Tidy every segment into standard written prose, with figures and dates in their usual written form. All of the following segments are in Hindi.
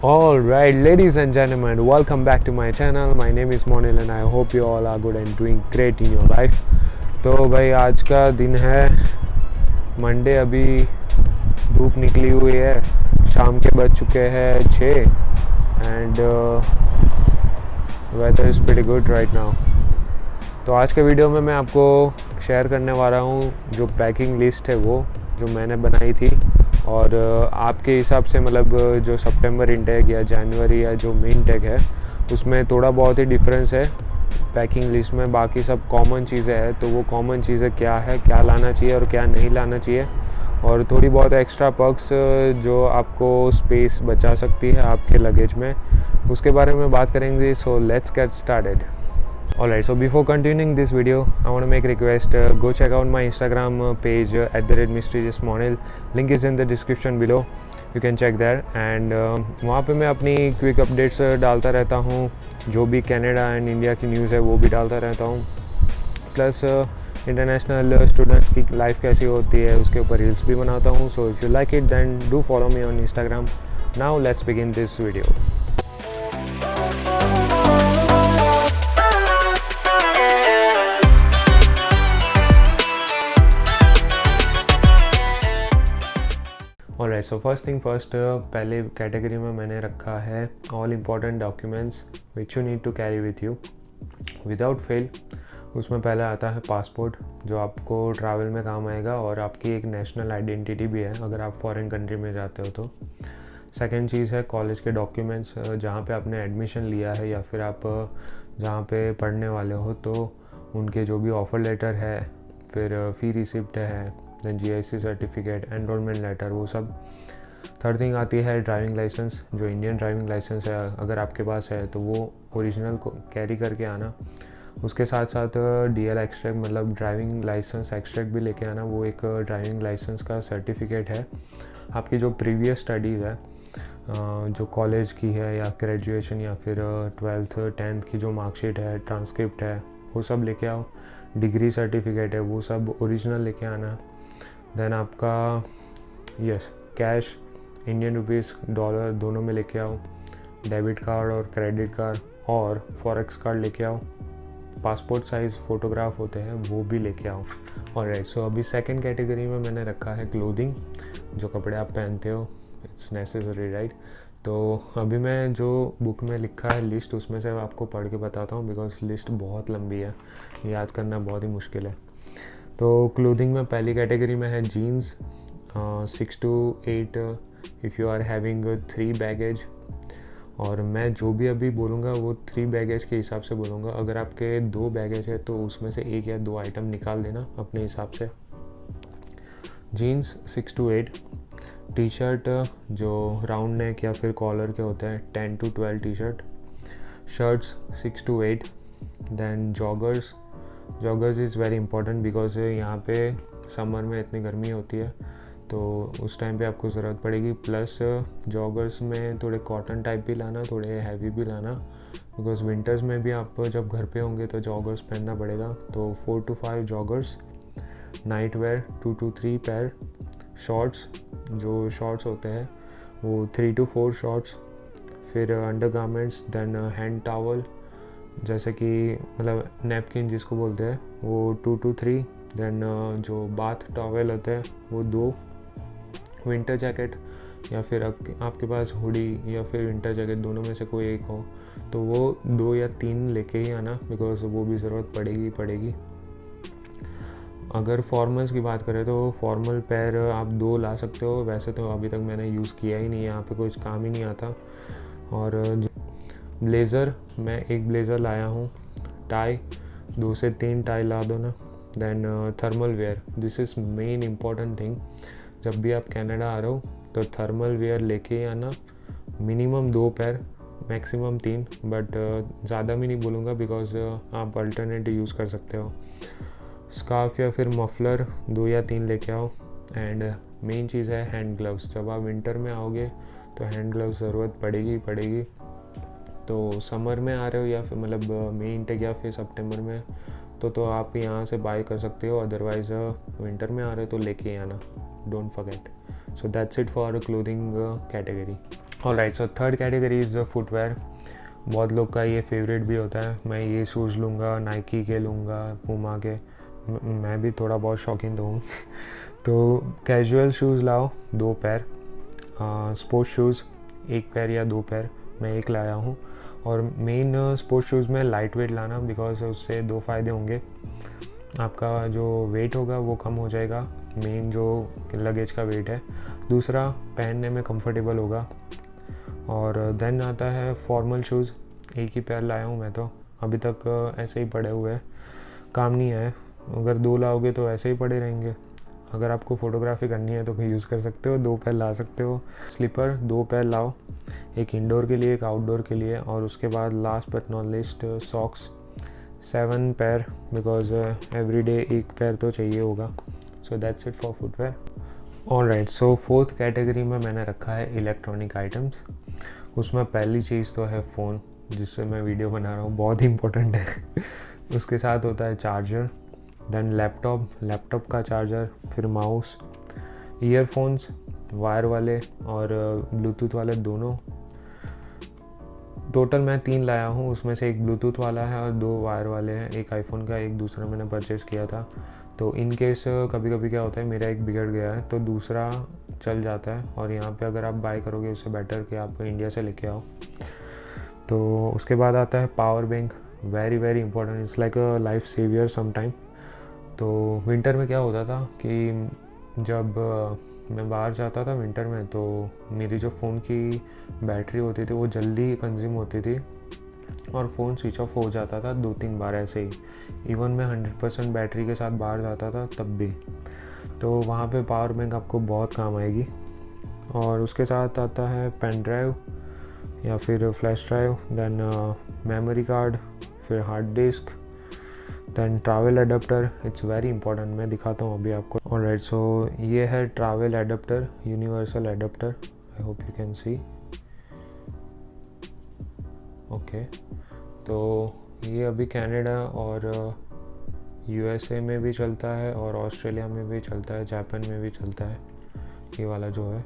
All right, ladies and gentlemen, welcome back to my channel. My name is Monil and I hope you all are good and doing great in your life. तो भाई आज का दिन है मंडे, अभी धूप निकली हुई है, शाम के बज चुके हैं 6 and weather is pretty good right now. तो आज के वीडियो में मैं आपको शेयर करने वाला हूँ जो पैकिंग लिस्ट है वो जो मैंने बनाई थी, और आपके हिसाब से मतलब जो सितंबर इनटेक या जनवरी या जो मई इनटेक है उसमें थोड़ा बहुत ही डिफरेंस है पैकिंग लिस्ट में। बाकी सब कॉमन चीज़ें हैं, तो वो कॉमन चीज़ें क्या है, क्या लाना चाहिए और क्या नहीं लाना चाहिए, और थोड़ी बहुत एक्स्ट्रा पर्क्स जो आपको स्पेस बचा सकती है आपके लगेज में, उसके बारे में बात करेंगे। So let's get started. Alright, so before continuing this video, I want to make a request. Go check out my Instagram page @mysteriousmonil. Link is in the description below. You can check there. And वहाँ पे मैं अपनी क्विक अपडेट्स डालता रहता हूँ, जो भी कनाडा एंड इंडिया की न्यूज़ है वो भी डालता रहता हूँ। प्लस इंटरनेशनल स्टूडेंट्स की लाइफ कैसी होती है उसके ऊपर रील्स भी बनाता हूँ। So if you like it then do follow me on Instagram. Now let's begin this video. Alright, so first thing first, पहले कैटेगरी में मैंने रखा है all important documents which you need to carry with you without fail. उसमें पहले आता है पासपोर्ट, जो आपको ट्रैवल में काम आएगा और आपकी एक नेशनल आइडेंटिटी भी है अगर आप फॉरेन कंट्री में जाते हो तो। सेकेंड चीज़ है कॉलेज के डॉक्यूमेंट्स, जहाँ पे आपने एडमिशन लिया है या फिर आप जहाँ पे पढ़ने वाले हो तो उनके जो भी ऑफ़र लेटर है, फिर फ़ी रिसिप्ट है, then GIC certificate, enrolment letter, वो सब। थर्ड थिंग आती है ड्राइविंग लाइसेंस, जो इंडियन ड्राइविंग लाइसेंस है अगर आपके पास है तो वो ओरिजिनल को कैरी करके आना। उसके साथ साथ DL एक्सट्रैक्ट, मतलब ड्राइविंग लाइसेंस एक्सट्रैक्ट भी लेके आना। वो एक ड्राइविंग लाइसेंस का सर्टिफिकेट है, आपकी जो प्रीवियस स्टडीज़ है जो कॉलेज की है या ग्रेजुएशन या फिर 12th 10th की जो मार्कशीट है, ट्रांसक्रिप्ट है, वो सब लेके आओ। डिग्री सर्टिफिकेट है, वो सब ओरिजिनल लेके आना। देन आपका कैश, इंडियन रुपीज़ डॉलर दोनों में लेके आओ। डेबिट कार्ड और क्रेडिट कार्ड और फॉरेक्स कार्ड लेके आओ। पासपोर्ट साइज़ फ़ोटोग्राफ होते हैं वो भी लेके आओ। ऑलराइट, सो अभी सेकंड कैटेगरी में मैंने रखा है क्लोथिंग, जो कपड़े आप पहनते हो, इट्स नेसेसरी राइट। तो अभी मैं जो बुक में लिखा है लिस्ट, उसमें से आपको पढ़ के बताता हूँ बिकॉज लिस्ट बहुत लंबी है, याद करना बहुत ही मुश्किल है। तो क्लोथिंग में पहली कैटेगरी में है jeans 6 to 8 if you are having 3 baggage. और मैं जो भी अभी बोलूँगा वो 3 बैगेज के हिसाब से बोलूँगा। अगर आपके 2 बैगेज है तो उसमें से 1 या 2 आइटम निकाल देना अपने हिसाब से। जीन्स 6 to 8, टी शर्ट जो राउंड नेक या फिर कॉलर के होते हैं 10 to 12 T shirt. Shirts 6 to 8। Then joggers is very important because यहाँ पे समर में इतनी गर्मी होती है तो उस टाइम पे आपको ज़रूरत पड़ेगी। प्लस जॉगर्स में थोड़े कॉटन टाइप भी लाना, थोड़े हैवी भी लाना, बिकॉज विंटर्स में भी आप जब घर पे होंगे तो जॉगर्स पहनना पड़ेगा। तो 4 to 5 joggers. Night where 2 to 3 पैर। शॉर्ट्स, जो शॉर्ट्स होते हैं वो 3 to 4 शॉर्ट्स। फिर under garments, then hand towel जैसे कि मतलब नैपकिन जिसको बोलते हैं वो 2 to 3। देन जो बाथ टॉवेल होते हैं वो 2। विंटर जैकेट या फिर आपके पास हुडी या फिर विंटर जैकेट दोनों में से कोई एक हो तो वो 2 या 3 लेके ही आना, बिकॉज वो भी ज़रूरत पड़ेगी। अगर फॉर्मल्स की बात करें तो फॉर्मल पैर आप 2 ला सकते हो, वैसे तो अभी तक मैंने यूज़ किया ही नहीं है, यहाँ पे कुछ काम ही नहीं आता। और ब्लेज़र, मैं एक ब्लेज़र लाया हूँ। टाई 2 से 3 टाई ला दो ना। Then thermal wear, this is main important thing. जब भी आप कनाडा आ रहे हो तो थर्मल वेयर लेके ही आना। मिनिमम 2 पैर, मैक्सिमम 3, बट ज़्यादा भी नहीं बोलूँगा बिकॉज आप अल्टरनेट यूज़ कर सकते हो। स्कार्फ या फिर मफलर 2 या 3 लेके आओ। एंड मेन चीज़ है हैंड ग्लव्स। जब आप विंटर में आओगे तो हैंड ग्लव्स ज़रूरत पड़ेगी। तो समर में आ रहे हो या फिर मतलब मई इनटेक या फिर सितंबर में तो आप यहाँ से बाय कर सकते हो, अदरवाइज़ विंटर में आ रहे हो तो लेके आना, don't forget. So that's it for clothing category. Alright, so third category is the footwear. बहुत लोग का ये फेवरेट भी होता है, मैं ये शूज़ लूँगा, नाइकी के लूँगा, पूमा के। मैं भी थोड़ा बहुत शौकीन तो हूँ तो कैजुअल शूज़ लाओ 2 पैर, स्पोर्ट्स शूज़ 1 पैर या 2 पैर, मैं 1 लाया हूँ। और मेन स्पोर्ट्स शूज़ में लाइट वेट लाना, बिकॉज उससे 2 फ़ायदे होंगे। आपका जो वेट होगा वो कम हो जाएगा, मेन जो लगेज का वेट है। दूसरा, पहनने में कंफर्टेबल होगा। और देन आता है फॉर्मल शूज़, 1 ही पैर लाया हूँ मैं तो, अभी तक ऐसे ही पड़े हुए हैं, काम नहीं आए। अगर 2 लाओगे तो ऐसे ही पड़े रहेंगे। अगर आपको फ़ोटोग्राफी करनी है तो यूज़ कर सकते हो, 2 पैर ला सकते हो। स्लीपर 2 पैर लाओ, एक इंडोर के लिए, एक आउटडोर के लिए। और उसके बाद last but not list, socks 7 पैर, बिकॉज एवरी डे 1 पैर तो चाहिए होगा। सो that's it for footwear. Alright, so fourth category में मैंने रखा है इलेक्ट्रॉनिक आइटम्स। उसमें पहली चीज़ तो है फ़ोन, जिससे मैं वीडियो बना रहा हूँ, बहुत ही इंपॉर्टेंट है उसके साथ होता है चार्जर, देन लैपटॉप का चार्जर, फिर माउस, ईयरफोन्स वायर वाले और ब्लूटूथ वाले दोनों। टोटल मैं 3 लाया हूँ, उसमें से एक ब्लूटूथ वाला है और 2 वायर वाले हैं। एक आईफोन का, एक दूसरा मैंने परचेज़ किया था। तो इन केस कभी कभी क्या होता है, मेरा एक बिगड़ गया है तो दूसरा चल जाता है। और यहाँ पे अगर आप बाय करोगे उससे बेटर कि आप इंडिया से लेके आओ। तो उसके बाद आता है power bank, very very important, it's like a life saver sometime. तो विंटर में क्या होता था कि जब मैं बाहर जाता था विंटर में, तो मेरी जो फ़ोन की बैटरी होती थी वो जल्दी कंज्यूम होती थी और फ़ोन स्विच ऑफ हो जाता था 2-3 बार ऐसे ही। इवन मैं 100% बैटरी के साथ बाहर जाता था तब भी। तो वहाँ पे पावर बैंक आपको बहुत काम आएगी। और उसके साथ आता है पेन ड्राइव या फिर flash drive, then memory card, फिर hard disk, then travel adapter, it's very important, मैं दिखाता हूँ अभी आपको। ऑलराइट, सो ये है travel adapter, universal adapter, I hope you can see. Okay, तो ये अभी कनाडा और यूएसए में भी चलता है और ऑस्ट्रेलिया में भी चलता है, जापान में भी चलता है ये वाला जो है,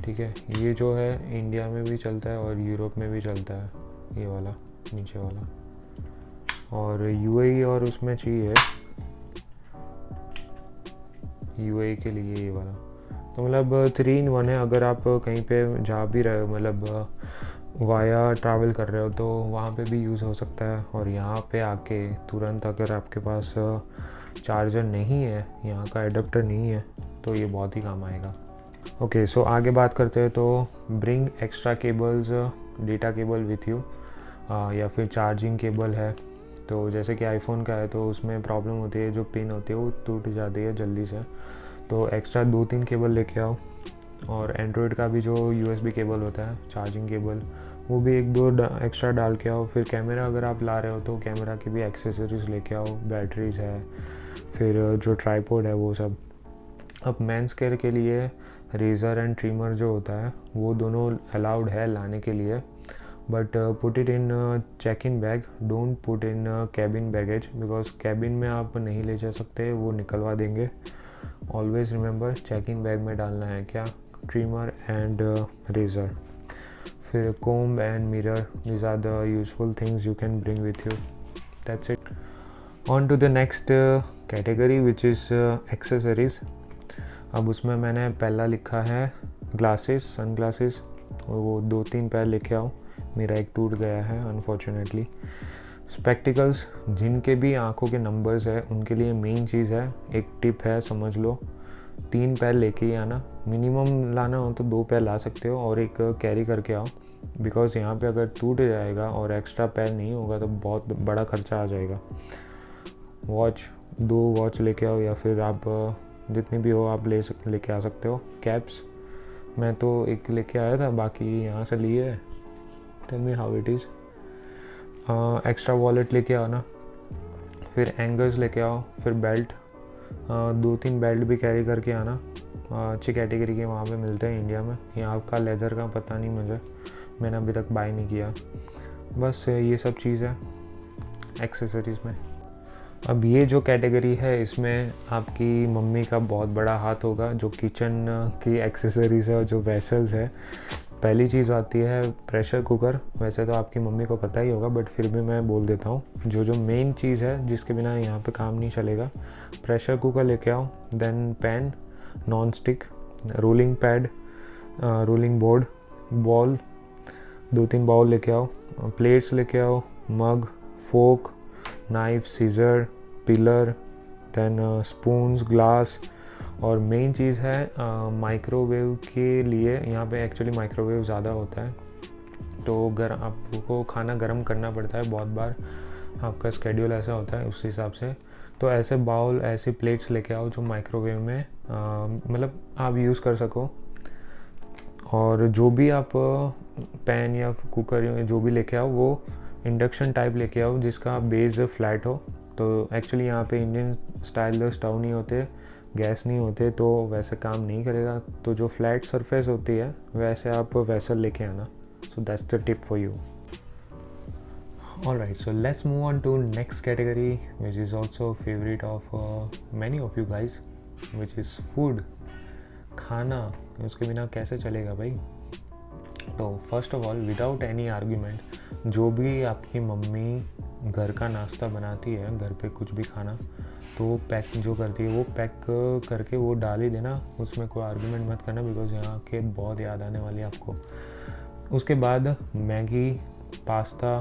ठीक है। ये जो है इंडिया में भी चलता है और यूरोप में भी चलता है, ये वाला नीचे वाला। और यूएई और उसमें चाहिए यूएई के लिए ये वाला। तो मतलब 3 in 1 है। अगर आप कहीं पे जा भी रहे हो, मतलब वाया ट्रैवल कर रहे हो, तो वहाँ पे भी यूज़ हो सकता है। और यहाँ पे आके तुरंत अगर आपके पास चार्जर नहीं है, यहाँ का एडाप्टर नहीं है, तो ये बहुत ही काम आएगा। ओके, सो आगे बात करते हैं। तो bring extra cables, data cable with you, या फिर चार्जिंग केबल है। तो जैसे कि आईफोन का है तो उसमें प्रॉब्लम होती है, जो पिन होती है वो टूट जाती है जल्दी से, तो एक्स्ट्रा 2-3 केबल लेके आओ। और एंड्रॉयड का भी जो यूएसबी केबल होता है, चार्जिंग केबल, वो भी 1-2 एक्स्ट्रा डाल के आओ। फिर कैमरा अगर आप ला रहे हो तो कैमरा की भी एक्सेसरीज़ लेके आओ, बैटरीज है, फिर जो ट्राइपॉड है वो सब। अब मेंस केयर के लिए रेज़र एंड ट्रिमर जो होता है वो दोनों अलाउड है लाने के लिए, but put it in check in bag, don't put in cabin baggage, because cabin में आप नहीं ले जा सकते, वो निकलवा देंगे। Always remember check in bag में डालना है क्या, ट्रिमर एंड रेज़र। फिर comb and mirror, these are the useful things you can bring with you. That's it. On to the next category which is accessories. अब उसमें मैंने पहला लिखा है ग्लासेस, सन ग्लासेस, वो 2-3 पैर लेके आओ, मेरा एक टूट गया है अनफॉर्चुनेटली। स्पेक्टिकल्स, जिनके भी आँखों के नंबर्स है उनके लिए मेन चीज़ है, एक टिप है समझ लो, 3 पैर लेके ही आना। मिनिमम लाना हो तो 2 पैर ला सकते हो और एक कैरी करके आओ, बिकॉज़ यहाँ पे अगर टूट जाएगा और एक्स्ट्रा पैर नहीं होगा तो बहुत बड़ा खर्चा आ जाएगा। वॉच, 2 वॉच लेके आओ, या फिर आप जितनी भी हो आप लेके आ सकते हो। कैप्स, मैं तो एक लेके आया था, बाकी यहाँ से लिए है। Tell me how it is. Extra wallet लेके आना, फिर एंगर्स लेके आओ, फिर बेल्ट, 2-3 बेल्ट भी कैरी करके आना। अच्छी कैटेगरी के वहाँ पे मिलते हैं इंडिया में, यहाँ का लेदर का पता नहीं मुझे, मैंने अभी तक बाय नहीं किया। बस ये सब चीज़ है एक्सेसरीज़ में। अब ये जो कैटेगरी है इसमें आपकी मम्मी का बहुत बड़ा हाथ होगा, जो किचन की एक्सेसरीज़ है और जो वेसल्स है। पहली चीज़ आती है प्रेशर कुकर। वैसे तो आपकी मम्मी को पता ही होगा, बट फिर भी मैं बोल देता हूँ। जो मेन चीज़ है जिसके बिना यहाँ पे काम नहीं चलेगा, प्रेशर कुकर लेके आओ। Then pan, non stick, rolling pad, rolling board, ball, 2-3 bowl लेके आओ, प्लेट्स लेके आओ, mug, fork, knife, scissor, peeler, then spoons, glass. और मेन चीज़ है माइक्रोवेव के लिए। यहाँ पे एक्चुअली माइक्रोवेव ज़्यादा होता है, तो आपको खाना गर्म करना पड़ता है बहुत बार, आपका स्केड्यूल ऐसा होता है उस हिसाब से। तो ऐसे बाउल, ऐसी प्लेट्स लेके आओ जो माइक्रोवेव में मतलब आप यूज़ कर सको। और जो भी आप पैन या कुकर जो भी लेके आओ, वो इंडक्शन टाइप लेके आओ जिसका बेस फ्लैट हो। तो एक्चुअली यहाँ पे इंडियन स्टाइल स्टव नहीं होते, गैस नहीं होते, तो वैसे काम नहीं करेगा। तो जो फ्लैट सरफेस होती है वैसे आप वेसल लेके आना। So that's the tip for you. Alright, so let's move on to next category, which is also a favorite of many of you guys, which is food. खाना, उसके बिना कैसे चलेगा भाई। तो first of all, without any argument, जो भी आपकी मम्मी घर का नाश्ता बनाती है, घर पे कुछ भी खाना, तो वो पैक जो करती है वो पैक करके वो डाल ही देना, उसमें कोई आर्ग्यूमेंट मत करना, बिकॉज यहाँ के बहुत याद आने वाली है आपको। उसके बाद मैगी, पास्ता,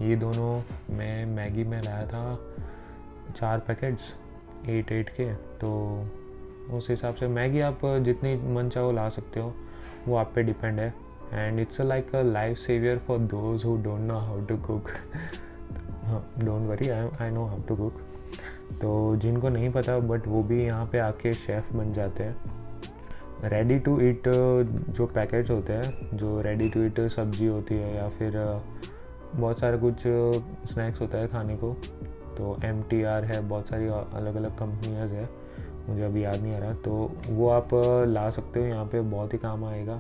ये दोनों मैं मैगी में लाया था 4 पैकेट्स 8 के। तो उस हिसाब से मैगी आप जितनी मन चाहो ला सकते हो, वो आप पे डिपेंड है। And it's like a life saver for those who don't know how to cook. Don't worry, I know how to cook. तो जिनको नहीं पता, बट वो भी यहाँ पे आके शेफ़ बन जाते हैं। रेडी टू ईट जो पैकेट्स होते हैं, जो रेडी टू ईट सब्जी होती है या फिर बहुत सारे कुछ स्नैक्स होता है खाने को, तो MTR है, बहुत सारी अलग अलग कंपनियाँ है, मुझे अभी याद नहीं आ रहा। तो वो आप ला सकते हो, यहाँ पे बहुत ही काम आएगा।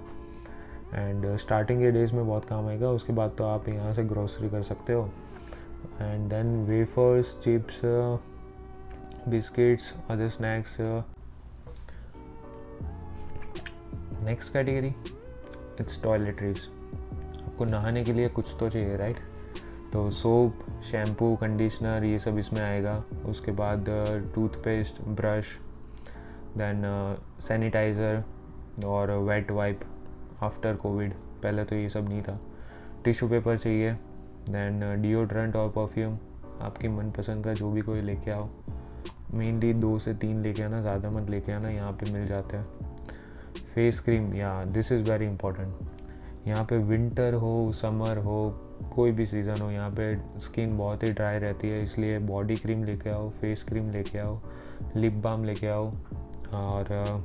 एंड स्टार्टिंग के डेज़ में बहुत काम आएगा, उसके बाद तो आप यहाँ से ग्रोसरी कर सकते हो। And then wafers, chips, biscuits, other snacks. Next category, it's toiletries. आपको नहाने के लिए कुछ तो चाहिए, राइट? तो सोप, शैम्पू, कंडीशनर, ये सब इसमें आएगा। उसके बाद टूथपेस्ट, ब्रश, देन सैनिटाइज़र और वेट वाइप आफ्टर कोविड। पहले तो ये सब नहीं था। टिश्यू पेपर चाहिए, देन डिओड्रेंट और परफ्यूम, आपकी मनपसंद का जो भी कोई लेके आओ। मेनली 2 से 3 लेके आना, ज़्यादा मत लेके आना, यहाँ पे मिल जाते हैं। फेस क्रीम, या दिस इज़ वेरी इंपॉर्टेंट। यहाँ पे विंटर हो, समर हो, कोई भी सीज़न हो, यहाँ पे स्किन बहुत ही ड्राई रहती है, इसलिए बॉडी क्रीम लेके आओ, फेस क्रीम लेके आओ, लिप बाम लेके आओ और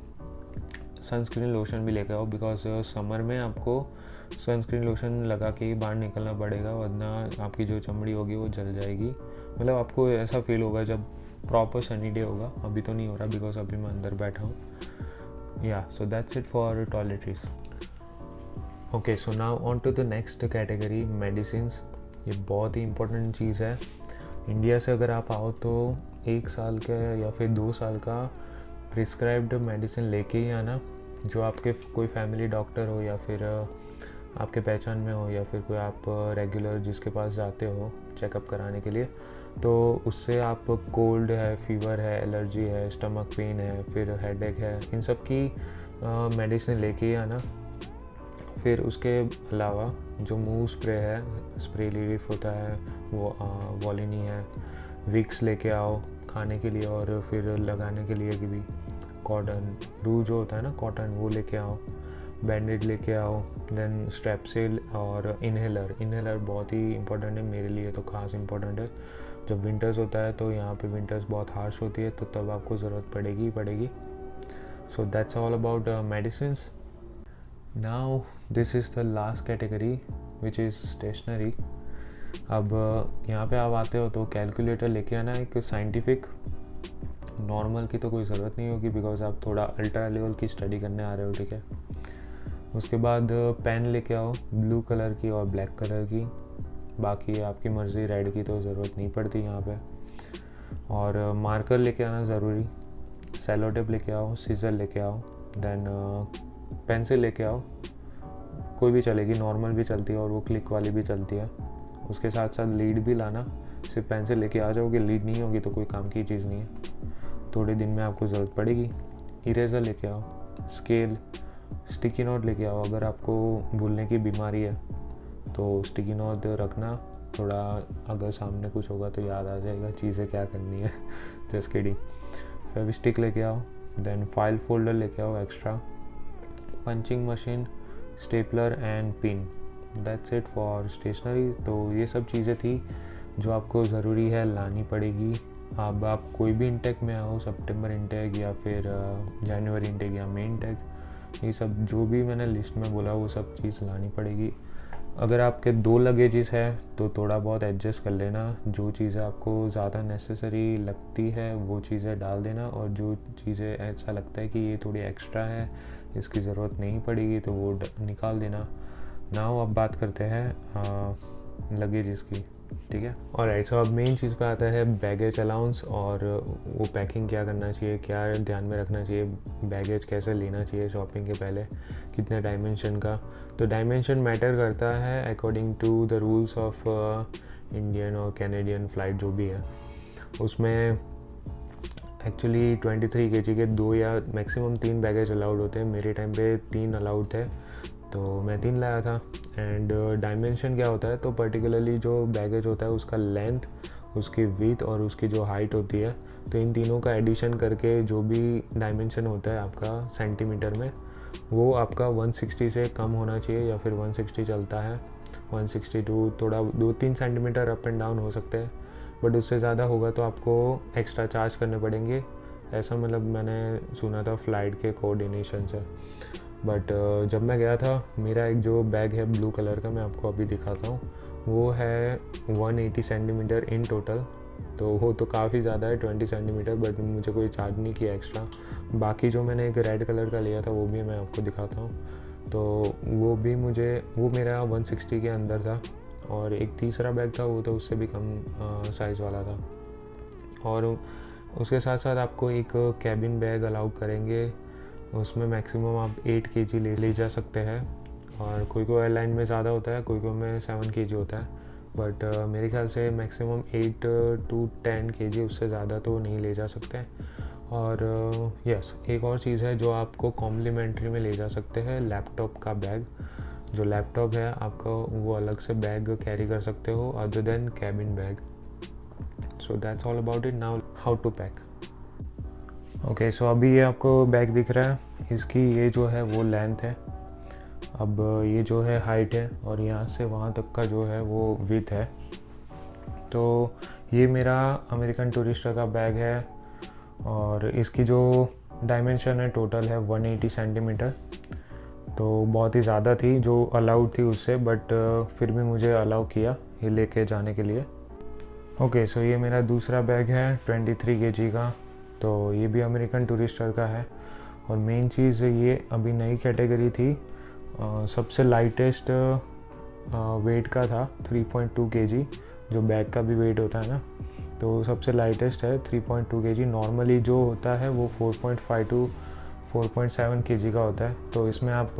सनस्क्रीन लोशन भी लेके आओ। बिकॉज समर में आपको सनस्क्रीन लोशन लगा के ही बाहर निकलना पड़ेगा, वरना आपकी जो चमड़ी होगी वो जल जाएगी। मतलब आपको ऐसा फील होगा जब प्रॉपर सनी डे होगा। अभी तो नहीं हो रहा बिकॉज अभी मैं अंदर बैठा हूँ। या so that's it for toiletries. Okay, so now on to the next category, medicines. ये बहुत ही इंपॉर्टेंट चीज़ है। इंडिया से अगर आप आओ तो 1 साल का या फिर 2 साल का प्रिस्क्राइब्ड मेडिसिन लेके ही आना, जो आपके कोई फैमिली डॉक्टर हो या फिर आपके पहचान में हो, या फिर कोई आप रेगुलर जिसके पास जाते हो चेकअप कराने के लिए, तो उससे आप कोल्ड है, फीवर है, एलर्जी है, स्टमक पेन है, फिर हेडेक है, इन सब की मेडिसिन लेके ही आना। फिर उसके अलावा जो मुंह स्प्रे है, स्प्रे रिलीफ होता है, वो वॉलिनी है, विक्स लेके आओ खाने के लिए और फिर लगाने के लिए भी। कॉटन रू जो होता है ना, कॉटन, वो लेके आओ। बैंडेज लेके आओ। देन स्ट्रेप्सिल और इन्हेलर बहुत ही इंपॉर्टेंट है, मेरे लिए तो खास इंपॉर्टेंट है। जब विंटर्स होता है तो यहाँ पे विंटर्स बहुत हार्श होती है, तो तब आपको ज़रूरत पड़ेगी ही पड़ेगी। So that's all about medicines. Now this is the last category which is stationery. अब यहाँ पे आप आते हो तो कैलकुलेटर लेके आना, एक साइंटिफिक। नॉर्मल की तो कोई ज़रूरत नहीं होगी बिकॉज आप थोड़ा अल्ट्रा लेवल की स्टडी करने आ रहे हो, ठीक है। उसके बाद पेन लेके आओ, ब्लू कलर की और ब्लैक कलर की। बाकी आपकी मर्ज़ी, रेड की तो ज़रूरत नहीं पड़ती यहाँ पे। और मार्कर लेके आना ज़रूरी, सेलो टेप लेके आओ, सीज़र लेके आओ, देन पेंसिल लेके आओ, कोई भी चलेगी, नॉर्मल भी चलती है और वो क्लिक वाली भी चलती है। उसके साथ साथ लीड भी लाना, सिर्फ पेंसिल लेके आ जाओगे, लीड नहीं होगी तो कोई काम की चीज़ नहीं है, थोड़े दिन में आपको ज़रूरत पड़ेगी। इरेज़र लेके आओ, स्केल, स्टिकी नोट लेके आओ, अगर आपको भूलने की बीमारी है तो स्टिकी नोट रखना, थोड़ा अगर सामने कुछ होगा तो याद आ जाएगा चीज़ें क्या करनी है। Just kidding. फेविस्टिक लेके आओ, देन फाइल फोल्डर लेके आओ extra, punching machine, stapler and pin, that's it for stationery. तो ये सब चीज़ें थी जो आपको ज़रूरी है लानी पड़ेगी। अब आप कोई भी इंटेक में आओ, सितंबर इंटेक या फिर जनवरी इंटेक या मई इंटेक, ये सब जो भी मैंने लिस्ट में बोला वो सब चीज़ लानी पड़ेगी। अगर आपके 2 लगेजेस है तो थोड़ा बहुत एडजस्ट कर लेना, जो चीज़ें आपको ज़्यादा नेसेसरी लगती है वो चीज़ें डाल देना, और जो चीज़ें ऐसा लगता है कि ये थोड़ी एक्स्ट्रा है, इसकी ज़रूरत नहीं पड़ेगी, तो वो निकाल देना। नाउ अब बात करते हैं लगेजेस की, ठीक है। ऑलराइट, सो अब मेन चीज़ पे आता है बैगेज अलाउंस, और वो पैकिंग क्या करना चाहिए, क्या ध्यान में रखना चाहिए, बैगेज कैसे लेना चाहिए शॉपिंग के पहले, कितने डायमेंशन का। तो डायमेंशन मैटर करता है according to the rules of Indian और कैनेडियन फ़्लाइट जो भी है, उसमें एक्चुअली 23 kg के 2 या मैक्सिमम 3 बैगेज अलाउड होते हैं। मेरे टाइम पे 3 अलाउड थे, तो मैं 3 लाया था। एंड डायमेंशन क्या होता है, तो पर्टिकुलरली जो बैगेज होता है उसका लेंथ, उसकी विड्थ और उसकी जो हाइट होती है, तो इन तीनों का एडिशन करके जो भी डायमेंशन होता है आपका सेंटीमीटर में, वो आपका 160 से कम होना चाहिए, या फिर 160 चलता है, 162, थोड़ा 2-3 सेंटीमीटर अप एंड डाउन हो सकते हैं, बट उससे ज़्यादा होगा तो आपको एक्स्ट्रा चार्ज करने पड़ेंगे। ऐसा मतलब मैंने सुना था फ़्लाइट के कोऑर्डिनेशन से। बट जब मैं गया था, मेरा एक जो बैग है ब्लू कलर का, मैं आपको अभी दिखाता हूँ, वो है 180 सेंटीमीटर इन टोटल, तो वो तो काफ़ी ज़्यादा है 20 सेंटीमीटर, बट मुझे कोई चार्ज नहीं किया एक्स्ट्रा। बाकी जो मैंने एक रेड कलर का लिया था वो भी मैं आपको दिखाता हूँ, तो वो मेरा 160 के अंदर था। और एक तीसरा बैग था, वो तो उससे भी कम साइज़ वाला था। और उसके साथ साथ आपको एक कैबिन बैग अलाउ करेंगे, उसमें मैक्सिमम आप 8 kg ले जा सकते हैं, और कोई एयरलाइन में ज़्यादा होता है, कोई में 7 kg होता है, बट मेरे ख्याल से मैक्सिमम 8 to 10 kg, उससे ज़्यादा तो नहीं ले जा सकते। और यस, एक और चीज़ है जो आपको कॉम्प्लीमेंट्री में ले जा सकते हैं, लैपटॉप का बैग। जो लैपटॉप है आपका, वो अलग से बैग कैरी कर सकते हो other than cabin bag. So that's all about it. Now how to pack. Okay, so अभी ये आपको बैग दिख रहा है, इसकी ये जो है वो लेंथ है, अब ये जो है हाइट है, और यहाँ से वहाँ तक का जो है वो विड्थ है। तो ये मेरा अमेरिकन टूरिस्टर का बैग है, और इसकी जो डायमेंशन है टोटल है 180 सेंटीमीटर, तो बहुत ही ज़्यादा थी जो अलाउड थी उससे, बट फिर भी मुझे अलाउ किया ये लेके जाने के लिए। ओके, सो ये मेरा दूसरा बैग है 23 kg का, तो ये भी अमेरिकन टूरिस्टर का है। और मेन चीज़ ये अभी नई कैटेगरी थी, सबसे लाइटेस्ट वेट का था 3.2 kg, जो बैग का भी वेट होता है ना, तो सबसे लाइटेस्ट है 3.2 kg। नॉर्मली जो होता है वो 4.5 to 4.7 kg का होता है, तो इसमें आप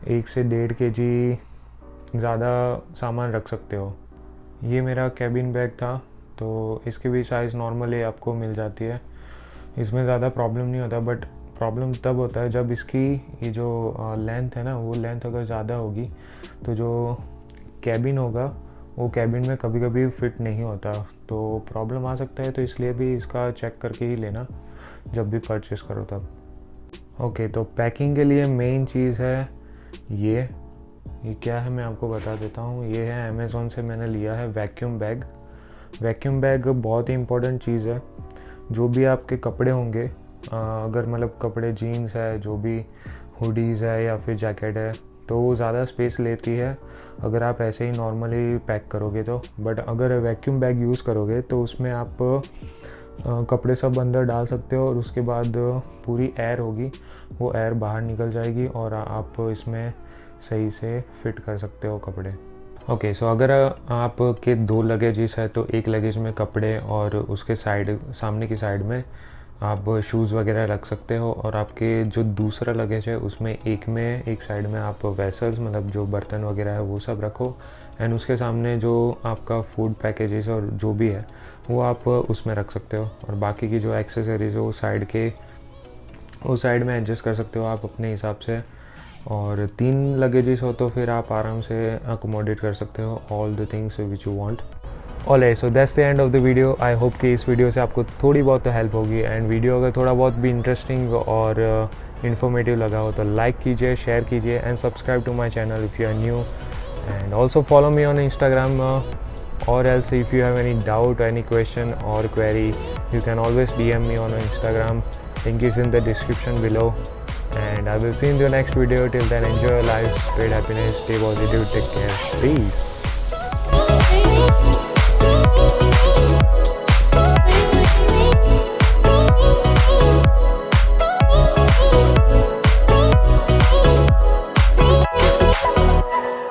1 से 1.5 kg ज़्यादा सामान रख सकते हो। ये मेरा कैबिन बैग था, तो इसकी भी साइज़ नॉर्मली आपको मिल जाती है, इसमें ज़्यादा प्रॉब्लम नहीं होता। बट प्रॉब्लम तब होता है जब इसकी ये जो लेंथ है ना, वो लेंथ अगर ज़्यादा होगी तो जो कैबिन होगा वो कैबिन में कभी कभी फिट नहीं होता, तो प्रॉब्लम आ सकता है। तो इसलिए भी इसका चेक करके ही लेना जब भी परचेस करो तब। ओके, तो पैकिंग के लिए मेन चीज़ है ये क्या है मैं आपको बता देता हूँ। ये है अमेज़ॉन से मैंने लिया है वैक्यूम बैग। वैक्यूम बैग बहुत ही इम्पोर्टेंट चीज़ है। जो भी आपके कपड़े होंगे, अगर मतलब कपड़े जीन्स है, जो भी हुडीज़ है या फिर जैकेट है, तो वो ज़्यादा स्पेस लेती है अगर आप ऐसे ही नॉर्मली पैक करोगे तो। बट अगर वैक्यूम बैग यूज़ करोगे तो उसमें आप कपड़े सब अंदर डाल सकते हो, और उसके बाद पूरी एयर होगी, वो एयर बाहर निकल जाएगी और आप इसमें सही से फिट कर सकते हो कपड़े। ओके, सो अगर आपके 2 लगेजेस है तो एक लगेज में कपड़े और उसके सामने की साइड में आप शूज़ वगैरह रख सकते हो, और आपके जो दूसरा लगेज है उसमें एक साइड में आप वेसल्स मतलब जो बर्तन वगैरह है वो सब रखो, एंड उसके सामने जो आपका फूड पैकेजेस और जो भी है वो आप उसमें रख सकते हो, और बाकी की जो एक्सेसरीज है वो साइड में एडजस्ट कर सकते हो आप अपने हिसाब से। और 3 लगेजेस हो तो फिर आप आराम से अकोमोडेट कर सकते हो all the things which you want. Alright, so that's the end of the video. I hope कि इस वीडियो से आपको थोड़ी बहुत तो हेल्प होगी, एंड वीडियो अगर थोड़ा बहुत भी इंटरेस्टिंग और इन्फॉर्मेटिव लगा हो तो लाइक कीजिए, शेयर कीजिए, and subscribe to my channel if you are new, and also follow me on Instagram, or else if you have any doubt, any question or query, you can always DM me on Instagram. Link is in the description below, and I will see you in the next video. Till then, enjoy your life, spread happiness, stay positive, take care, peace.